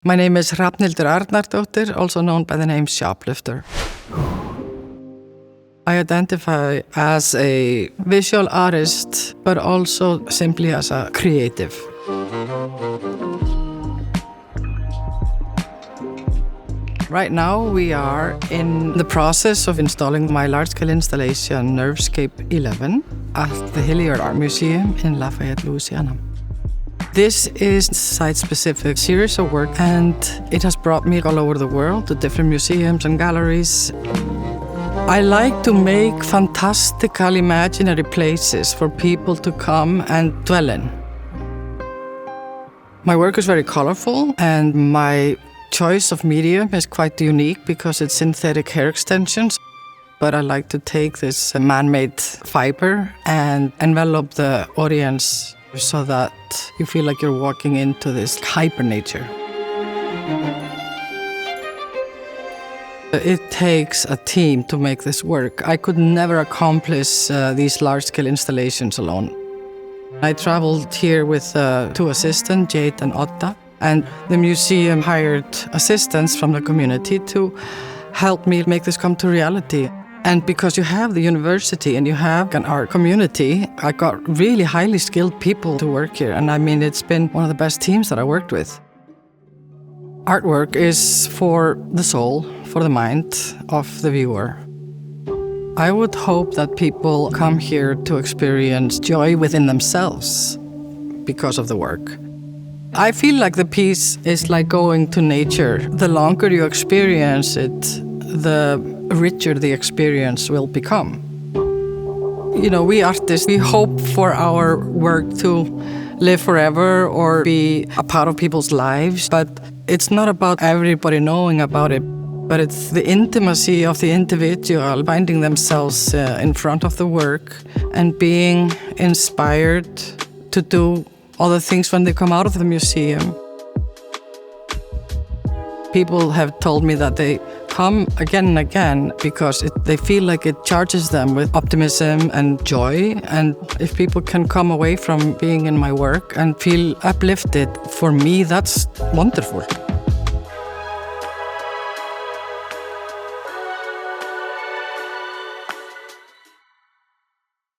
My name is Hrafnhildur Arnardóttir, also known by the name Shoplifter. I identify as a visual artist, but also simply as a creative. Right now we are in the process of installing my large-scale installation Nervescape XI at the Hilliard Art Museum in Lafayette, Louisiana. This is a site-specific series of work, and it has brought me all over the world to different museums and galleries. I like to make fantastical imaginary places for people to come and dwell in. My work is very colorful, and my choice of medium is quite unique because it's synthetic hair extensions. But I like to take this man-made fiber and envelop the audience so that you feel like you're walking into this hyper nature. It takes a team to make this work. I could never accomplish these large-scale installations alone. I traveled here with two assistants, Jade and Otta, and the museum hired assistants from the community to help me make this come to reality. And because you have the university and you have an art community, I got really highly skilled people to work here. And I mean, it's been one of the best teams that I worked with. Artwork is for the soul, for the mind of the viewer. I would hope that people come here to experience joy within themselves because of the work. I feel like the piece is like going to nature. The longer you experience it, the richer the experience will become. You know, we artists, we hope for our work to live forever or be a part of people's lives, but it's not about everybody knowing about it, but it's the intimacy of the individual finding themselves in front of the work and being inspired to do other things when they come out of the museum. People have told me that they come again and again because they feel like it charges them with optimism and joy. And if people can come away from being in my work and feel uplifted, for me, that's wonderful.